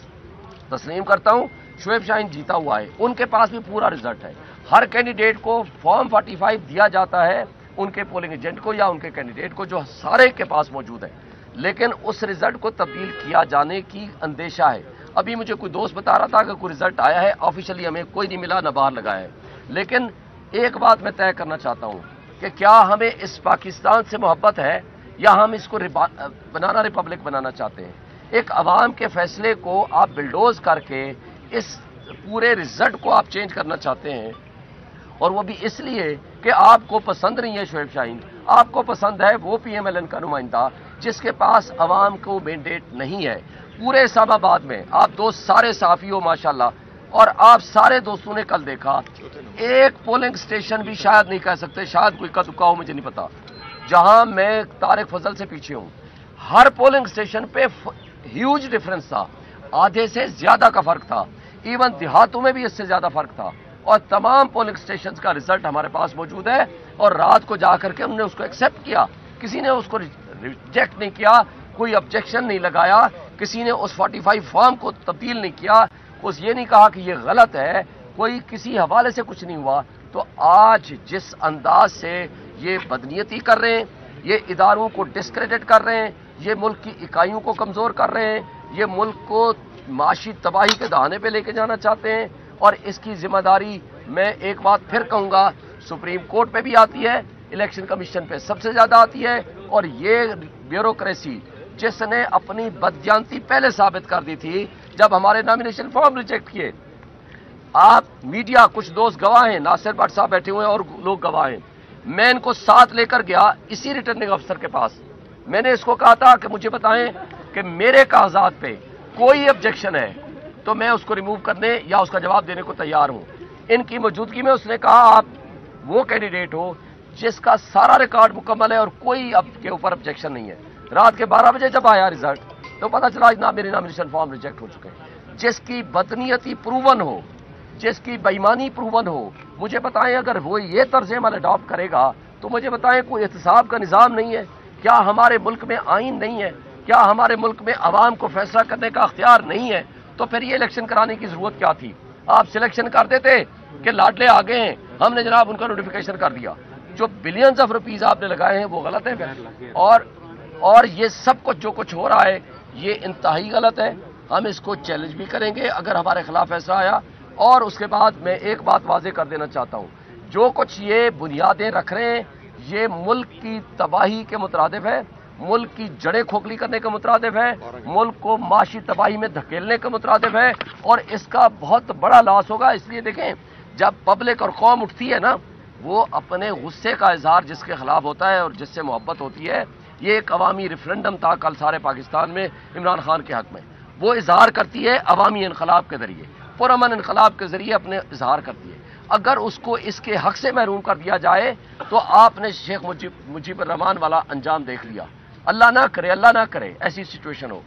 تسلیم کرتا ہوں، شعیب شاہین جیتا ہوا ہے۔ ان کے پاس بھی پورا رزلٹ ہے، ہر کینڈیڈیٹ کو فارم 45 دیا جاتا ہے، ان کے پولنگ ایجنٹ کو یا ان کے کینڈیڈیٹ کو، جو سارے کے پاس موجود ہے، لیکن اس رزلٹ کو تبدیل کیا جانے کی اندیشہ ہے۔ ابھی مجھے کوئی دوست بتا رہا تھا کہ کوئی رزلٹ آیا ہے، آفیشلی ہمیں کوئی نہیں ملا، نہ باہر لگایا ہے۔ لیکن ایک بات میں طے کرنا چاہتا ہوں کہ کیا ہمیں اس پاکستان سے محبت ہے یا ہم اس کو بنانا ریپبلک بنانا چاہتے ہیں؟ ایک عوام کے فیصلے کو آپ بلڈوز کر کے اس پورے رزلٹ کو آپ چینج کرنا چاہتے ہیں، اور وہ بھی اس لیے کہ آپ کو پسند نہیں ہے شعیب شاہین، آپ کو پسند ہے وہ PMLN کا نمائندہ جس کے پاس عوام کو مینڈیٹ نہیں ہے۔ پورے اسلام آباد میں آپ دوست سارے صحافی ہو ماشاءاللہ، اور آپ سارے دوستوں نے کل دیکھا، ایک پولنگ اسٹیشن بھی شاید نہیں کہہ سکتے، شاید کوئی کا دکا ہو مجھے نہیں پتا، جہاں میں طارق فضل سے پیچھے ہوں، ہر پولنگ اسٹیشن پہ ہیوج ڈفرنس تھا، آدھے سے زیادہ کا فرق تھا، ایون دیہاتوں میں بھی اس سے زیادہ فرق تھا، اور تمام پولنگ اسٹیشنز کا رزلٹ ہمارے پاس موجود ہے، اور رات کو جا کر کے انہوں نے اس کو ایکسیپٹ کیا، کسی نے اس کو ریجیکٹ نہیں کیا، کوئی آبجیکشن نہیں لگایا، کسی نے اس 45 فارم کو تبدیل نہیں کیا، اس یہ نہیں کہا کہ یہ غلط ہے، کوئی کسی حوالے سے کچھ نہیں ہوا۔ تو آج جس انداز سے یہ بدنیتی کر رہے ہیں، یہ اداروں کو ڈسکریڈٹ کر رہے ہیں، یہ ملک کی اکائیوں کو کمزور کر رہے ہیں، ये मुल्क को माशी तबाही के दहाने पे लेके जाना चाहते हैं, और इसकी जिम्मेदारी मैं एक बात फिर कहूंगा, सुप्रीम कोर्ट पे भी आती है, इलेक्शन कमीशन पे सबसे ज्यादा आती है। और ये ब्यूरोक्रेसी जिसने अपनी बदजानती पहले साबित कर दी थी जब हमारे नॉमिनेशन फॉर्म रिजेक्ट किए। आप मीडिया, कुछ दोस्त गवाह हैं, नासिर भट्ट साहब बैठे हुए हैं और लोग गवाह हैं। मैं इनको साथ लेकर गया इसी रिटर्निंग अफसर के पास। मैंने इसको कहा था कि मुझे बताएं कि मेरे कागजात पे कोई ऑब्जेक्शन है तो मैं उसको रिमूव करने या उसका जवाब देने को तैयार हूं। इनकी मौजूदगी में उसने कहा आप वो कैंडिडेट हो जिसका सारा रिकॉर्ड मुकम्मल है और कोई आपके ऊपर ऑब्जेक्शन नहीं है। रात के 12 बजे जब आया रिजल्ट तो पता चला ना मेरे नॉमिनेशन फॉर्म रिजेक्ट हो चुके हैं। जिसकी बदनीयती प्रूवन हो, जिसकी बेईमानी प्रूवन हो, मुझे बताएं अगर वो ये तर्ज अमल अडॉप्ट करेगा तो मुझे बताएं कोई एहतसाब का निज़ाम नहीं है क्या? हमारे मुल्क में आइन नहीं है क्या? हमारे मुल्क में अवाम को फैसला करने का अख्तियार नहीं है? तो फिर ये इलेक्शन कराने की जरूरत क्या थी? आप सिलेक्शन कर देते कि लाडले आ गए हैं, हमने जनाब उनका नोटिफिकेशन कर दिया। जो बिलियंस ऑफ रुपीज आपने लगाए हैं वो गलत है फिर। और ये सब कुछ जो कुछ हो रहा है ये इंतहाई गलत है। हम इसको चैलेंज भी करेंगे अगर हमारे खिलाफ फैसला आया। और उसके बाद मैं एक बात वाजे कर देना चाहता हूं, जो कुछ ये बुनियादें रख रहे हैं ये मुल्क की तबाही के मुतरादिफ है, मुल्क की जड़ें खोखली करने के मुतरादिफ है, मुल्क को माशी तबाही में धकेलने के मुतरादिफ है, और इसका बहुत बड़ा लॉस होगा। इसलिए देखें, जब पब्लिक और कौम उठती है ना, वो अपने गुस्से का इजहार जिसके खिलाफ होता है और जिससे मोहब्बत होती है, ये एक अवामी रेफरेंडम था कल सारे पाकिस्तान में इमरान खान के हक में, वो इजहार करती है अवामी इनकलाब के जरिए, पुरअमन इनकलाब के जरिए अपने इजहार करती है। अगर उसको इसके हक से महरूम कर दिया जाए तो आपने शेख मुजीबुर रहमान वाला अंजाम देख लिया। अल्लाह ना करे ऐसी सिचुएशन हो।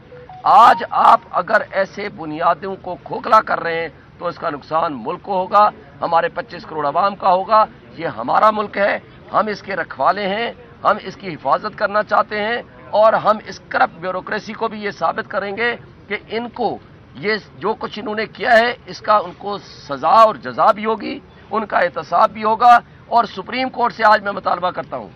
आज आप अगर ऐसे बुनियादों को खोखला कर रहे हैं तो इसका नुकसान मुल्क को होगा, हमारे 25 करोड़ आवाम का होगा। ये हमारा मुल्क है, हम इसके रखवाले हैं, हम इसकी हिफाजत करना चाहते हैं, और हम इस करप्ट ब्यूरोक्रेसी को भी ये साबित करेंगे कि इनको ये जो कुछ इन्होंने किया है इसका उनको सजा और जजा भी होगी, उनका एहतसाब भी होगा। और सुप्रीम कोर्ट से आज मैं मुतालबा करता हूं,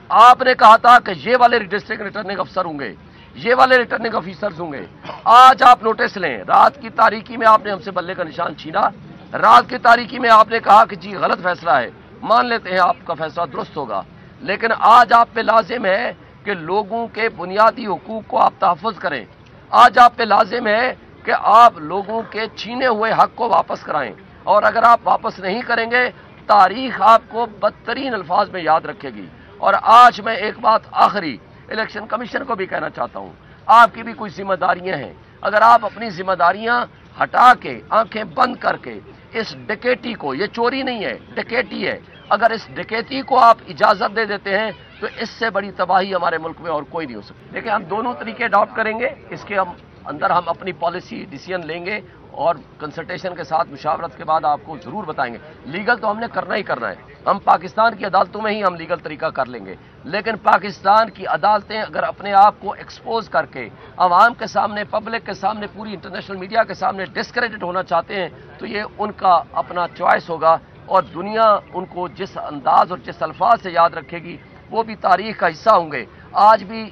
आपने कहा था कि ये वाले डिस्ट्रिक्ट रिटर्निंग अफसर होंगे, ये वाले रिटर्निंग ऑफिसर्स होंगे। आज आप नोटिस लें, रात की तारीकी में आपने हमसे बल्ले का निशान छीना, रात की तारीकी में आपने कहा कि जी गलत फैसला है, मान लेते हैं आपका फैसला दुरुस्त होगा, लेकिन आज आप पे लाजिम है कि लोगों के बुनियादी हुकूक को आप तहफ़्फ़ुज़ करें। आज आप पे लाजिम है कि आप लोगों के छीने हुए हक को वापस कराएं, और अगर आप वापस नहीं करेंगे तारीख आपको बदतरीन अल्फाज में याद रखेगी। और आज मैं एक बात आखिरी इलेक्शन कमीशन को भी कहना चाहता हूं, आपकी भी कुछ जिम्मेदारियां हैं। अगर आप अपनी जिम्मेदारियां हटा के, आंखें बंद करके इस डकैती को, ये चोरी नहीं है डकैती है, अगर इस डकैती को आप इजाजत दे देते हैं तो इससे बड़ी तबाही हमारे मुल्क में और कोई नहीं हो सकती। देखिए, हम दोनों तरीके अडॉप्ट करेंगे, इसके अंदर हम अपनी पॉलिसी डिसीजन लेंगे और कंसल्टेशन के साथ मुशावरत के बाद आपको जरूर बताएंगे। लीगल तो हमने करना ही करना है, हम पाकिस्तान की अदालतों में ही हम लीगल तरीका कर लेंगे, लेकिन पाकिस्तान की अदालतें अगर अपने आप को एक्सपोज करके आवाम के सामने, पब्लिक के सामने, पूरी इंटरनेशनल मीडिया के सामने डिस्क्रेडिट होना चाहते हैं तो ये उनका अपना चॉइस होगा, और दुनिया उनको जिस अंदाज और जिस अल्फाज से याद रखेगी वो भी तारीख का हिस्सा होंगे। आज भी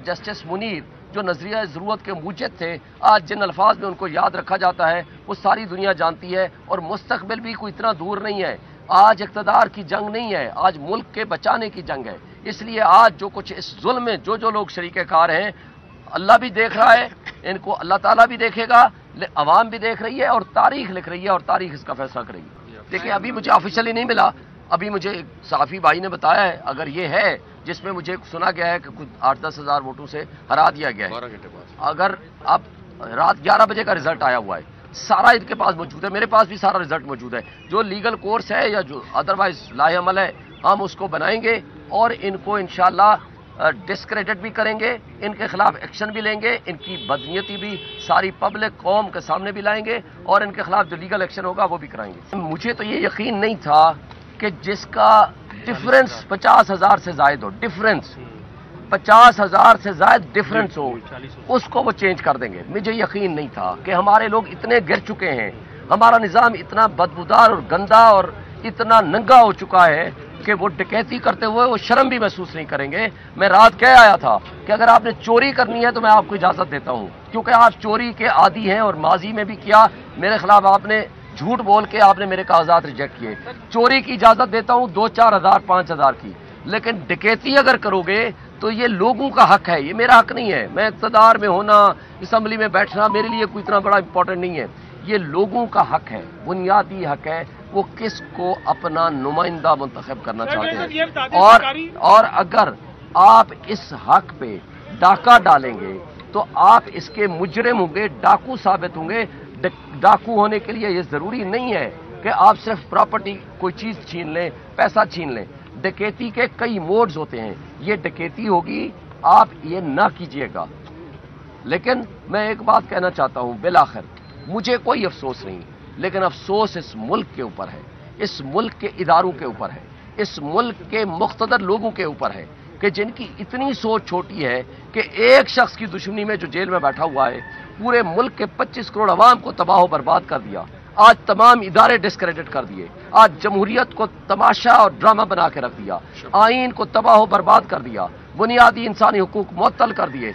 जस्टिस मुनीर जो नजरिया ज़रूरत के मूजिब थे, आज जिन अल्फाज में उनको याद रखा जाता है वो सारी दुनिया जानती है, और मुस्तकबिल भी कोई इतना दूर नहीं है। आज इक़्तिदार की जंग नहीं है, आज मुल्क के बचाने की जंग है। इसलिए आज जो कुछ इस जुल्म में जो लोग शरीके कार हैं, अल्लाह भी देख रहा है, इनको अल्लाह ताला भी देखेगा, अवाम भी देख रही है, और तारीख लिख रही है, और तारीख इसका फैसला करेगी। देखिए, अभी मुझे ऑफिशियली नहीं मिला, अभी मुझे एक सहाफ़ी भाई ने बताया है, अगर ये है जिसमें मुझे सुना गया है कि कुछ 8-10 हज़ार वोटों से हरा दिया गया है, अगर अब रात 11 बजे का रिजल्ट आया हुआ है, सारा इनके पास मौजूद है, मेरे पास भी सारा रिजल्ट मौजूद है। जो लीगल कोर्स है या जो अदरवाइज लाहे अमल है हम उसको बनाएंगे, और इनको इंशाअल्लाह डिस्क्रेडिट भी करेंगे, इनके खिलाफ एक्शन भी लेंगे, इनकी बदनीयती भी सारी पब्लिक कौम के सामने भी लाएंगे, और इनके खिलाफ जो लीगल एक्शन होगा वो भी कराएंगे। मुझे तो ये यकीन नहीं था कि जिसका डिफरेंस 50,000 से जायद हो, डिफरेंस 50,000 से जायद डिफरेंस हो, उसको वो चेंज कर देंगे। मुझे यकीन नहीं था कि हमारे लोग इतने गिर चुके हैं, हमारा निज़ाम इतना बदबूदार और गंदा और इतना नंगा हो चुका है कि वो डकैती करते हुए वो शर्म भी महसूस नहीं करेंगे। मैं रात कह आया था कि अगर आपने चोरी करनी है तो मैं आपको इजाजत देता हूं, क्योंकि आप चोरी के आदी हैं और माजी में भी किया। मेरे खिलाफ आपने झूठ बोल के आपने मेरे कागजात रिजेक्ट किए। चोरी की इजाजत देता हूं 2-4 हज़ार 5 हज़ार की, लेकिन डकैती अगर करोगे तो ये लोगों का हक है, ये मेरा हक नहीं है। मैं इक़्तिदार में होना, असम्बली में बैठना मेरे लिए कोई इतना बड़ा इंपॉर्टेंट नहीं है। ये लोगों का हक है, बुनियादी हक है, वो किसको अपना नुमाइंदा मुंतखब करना चाहते हैं। और अगर आप इस हक पे डाका डालेंगे तो आप इसके मुजरिम होंगे, डाकू साबित होंगे। डाकू होने के लिए ये जरूरी नहीं है कि आप सिर्फ प्रॉपर्टी कोई चीज छीन लें, पैसा छीन लें। डकैती के कई मोड्स होते हैं, ये डकैती होगी, आप ये ना कीजिएगा। लेकिन मैं एक बात कहना चाहता हूं, बिलाखिर मुझे कोई अफसोस नहीं, लेकिन अफसोस इस मुल्क के ऊपर है, इस मुल्क के इदारों के ऊपर है, इस मुल्क के मुख्तदर लोगों के ऊपर है कि जिनकी इतनी सोच छोटी है कि एक शख्स की दुश्मनी में जो जेल में बैठा हुआ है पूरे मुल्क के 25 करोड़ अवाम को तबाह बर्बाद कर दिया। आज तमाम इदारे डिस्क्रेडिट कर दिए, आज जमहूरियत को तमाशा और ड्रामा बना के रख दिया, आईन को तबाह बर्बाद कर दिया, बुनियादी इंसानी हुकूक मुअत्तल कर दिए।